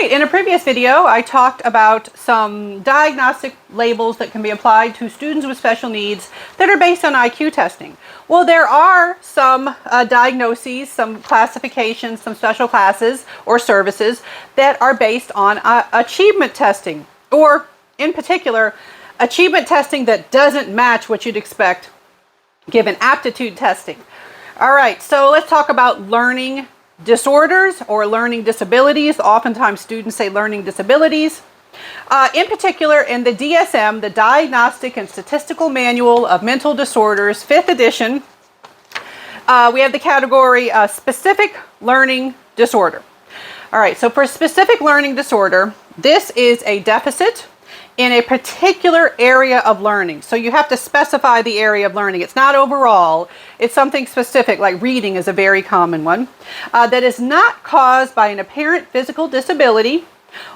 right, in a previous video, I talked about some diagnostic labels that can be applied to students with special needs that are based on IQ testing. Well, there are some diagnoses, some classifications, some special classes or services that are based on achievement testing, or in particular, achievement testing that doesn't match what you'd expect given aptitude testing. All right, so let's talk about learning disorders or learning disabilities. Oftentimes students say learning disabilities. In particular, in the DSM, the Diagnostic and Statistical Manual of Mental Disorders, 5th edition, we have the category specific learning disorder. All right, so for specific learning disorder, this is a deficit in a particular area of learning. So you have to specify the area of learning. It's not overall, it's something specific, like reading is a very common one, that is not caused by an apparent physical disability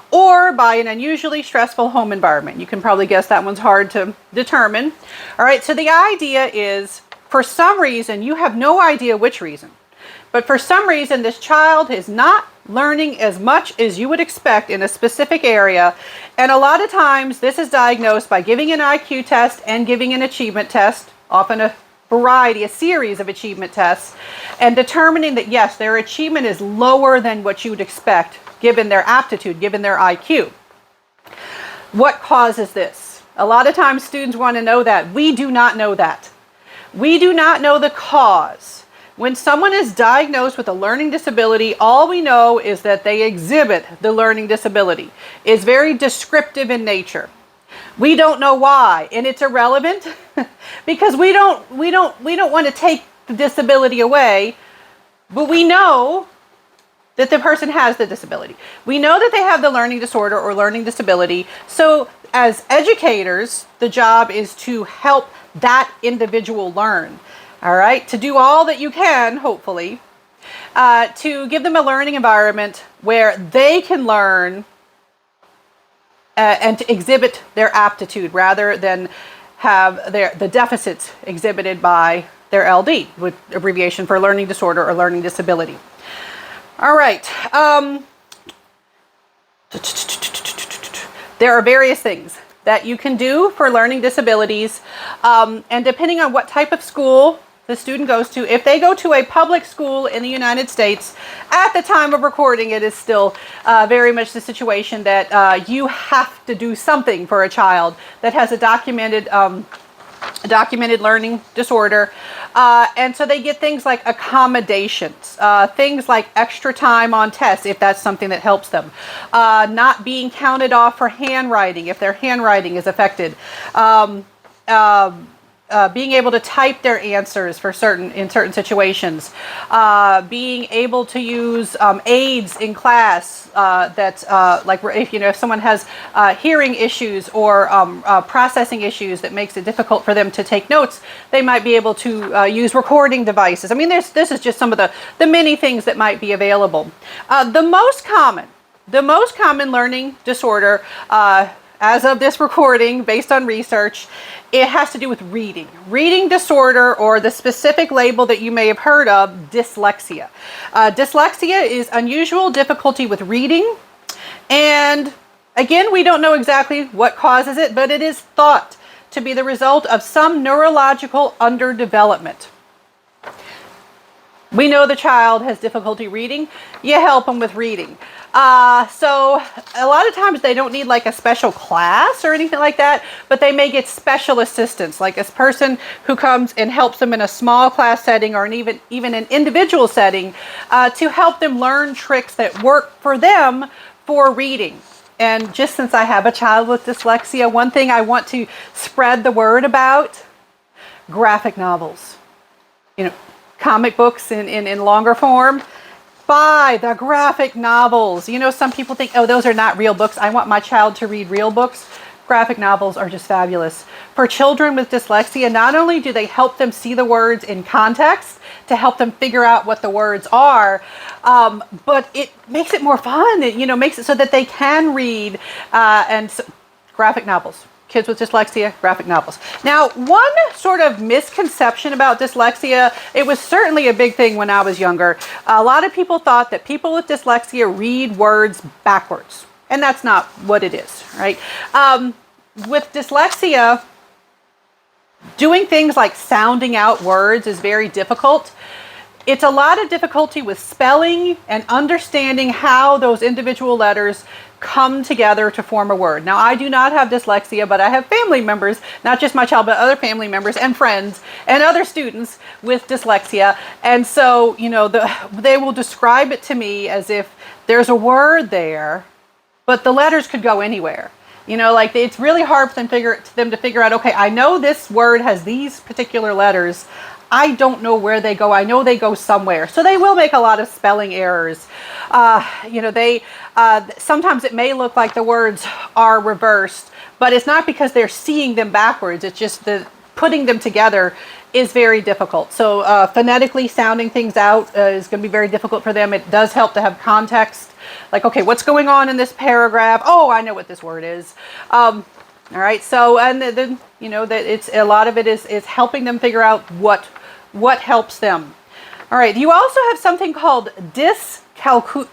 or by an unusually stressful home environment. You can probably guess that one's hard to determine. All right, so the idea is, for some reason, you have no idea which reason, but for some reason this child is not learning as much as you would expect in a specific area, and a lot of times this is diagnosed by giving an IQ test and giving an achievement test, often a series of achievement tests, and determining that yes, their achievement is lower than what you would expect given their aptitude, given their IQ. What causes this? A lot of times students want to know that. We do not know that. We do not know the cause. When someone is diagnosed with a learning disability, all we know is that they exhibit the learning disability. It's very descriptive in nature. We don't know why, and it's irrelevant because we don't want to take the disability away, but we know that the person has the disability. We know that they have the learning disorder or learning disability. So as educators, the job is to help that individual learn. All right, to do all that you can, hopefully, to give them a learning environment where they can learn and to exhibit their aptitude rather than have the deficits exhibited by their LD, with abbreviation for learning disorder or learning disability. All right. There are various things that you can do for learning disabilities, and depending on what type of school the student goes to, if they go to a public school in the United States, at the time of recording, it is still very much the situation that you have to do something for a child that has a documented learning disorder, and so they get things like accommodations, things like extra time on tests if that's something that helps them, not being counted off for handwriting if their handwriting is affected, being able to type their answers in certain situations, being able to use aids in class, like if someone has hearing issues or processing issues that makes it difficult for them to take notes, they might be able to use recording devices. I mean, this is just some of the many things that might be available. The most common learning disorder, as of this recording, based on research, it has to do with reading. Reading disorder, or the specific label that you may have heard of, dyslexia. Dyslexia is unusual difficulty with reading, and again, we don't know exactly what causes it, but it is thought to be the result of some neurological underdevelopment. We know the child has difficulty reading. You help them with reading. So a lot of times they don't need like a special class or anything like that, but they may get special assistance, like a person who comes and helps them in a small class setting or even an individual setting, to help them learn tricks that work for them for reading. And just since I have a child with dyslexia, one thing I want to spread the word about: graphic novels. Comic books in longer form. Buy the graphic novels. Some people think, oh, those are not real books. I want my child to read real books. Graphic novels are just fabulous. For children with dyslexia, not only do they help them see the words in context to help them figure out what the words are, but it makes it more fun. It makes it so that they can read, graphic novels. kids with dyslexia, graphic novels. Now, one sort of misconception about dyslexia, it was certainly a big thing when I was younger. A lot of people thought that people with dyslexia read words backwards, and that's not what it is, right? With dyslexia, doing things like sounding out words is very difficult. It's a lot of difficulty with spelling and understanding how those individual letters come together to form a word. Now, I do not have dyslexia, but I have family members, not just my child, but other family members and friends and other students with dyslexia. And so, you know, they will describe it to me as if there's a word there, but the letters could go anywhere. You know, like it's really hard for them to figure out, okay, I know this word has these particular letters. I don't know where they go. I know they go somewhere. So they will make a lot of spelling errors. You know, sometimes it may look like the words are reversed, but it's not because they're seeing them backwards. It's just that putting them together is very difficult. So phonetically sounding things out is going to be very difficult for them. It does help to have context. Like, okay, what's going on in this paragraph? Oh, I know what this word is. All right. So, and then, you know, that it's a lot of it is helping them figure out what helps them. All right. You also have something called Dyscalculia.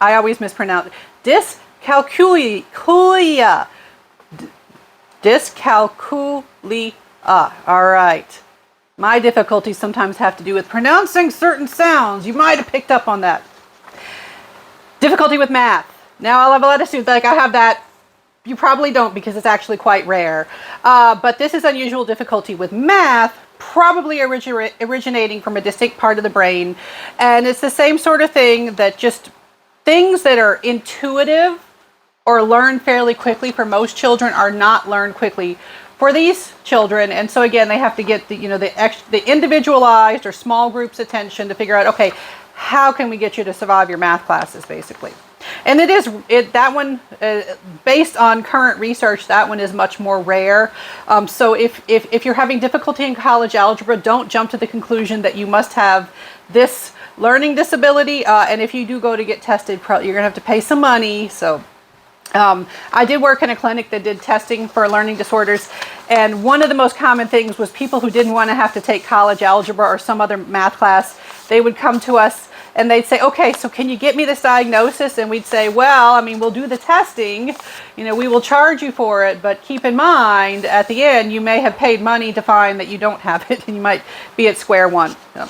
I always mispronounce it. Dyscalculia. Dyscalculia. All right. My difficulties sometimes have to do with pronouncing certain sounds. You might have picked up on that. Difficulty with math. Now, I'll have a lot of students like, I have that. You probably don't because it's actually quite rare. But this is unusual difficulty with math, probably originating from a distinct part of the brain. And it's the same sort of thing, that just things that are intuitive or learned fairly quickly for most children are not learned quickly for these children. And so again, they have to get the individualized or small groups attention to figure out, okay, how can we get you to survive your math classes, basically. And that one, based on current research, that one is much more rare. So if you're having difficulty in college algebra, don't jump to the conclusion that you must have this learning disability. And if you do go to get tested, you're going to have to pay some money. So I did work in a clinic that did testing for learning disorders. And one of the most common things was people who didn't want to have to take college algebra or some other math class. They would come to us and they'd say, okay, so can you get me this diagnosis? And we'd say, well, I mean, we'll do the testing, you know, we will charge you for it, but keep in mind, at the end, you may have paid money to find that you don't have it, and you might be at square one. So,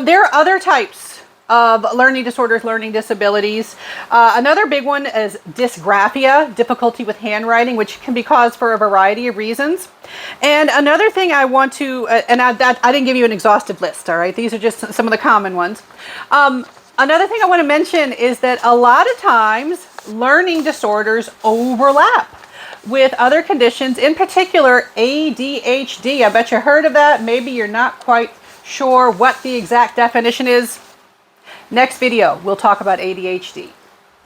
there are other types of learning disorders, learning disabilities. Another big one is dysgraphia, difficulty with handwriting, which can be caused for a variety of reasons. And another thing I want to, I didn't give you an exhaustive list, all right? These are just some of the common ones. Another thing I want to mention is that a lot of times learning disorders overlap with other conditions, in particular ADHD. I bet you heard of that. Maybe you're not quite sure what the exact definition is. Next video, we'll talk about ADHD.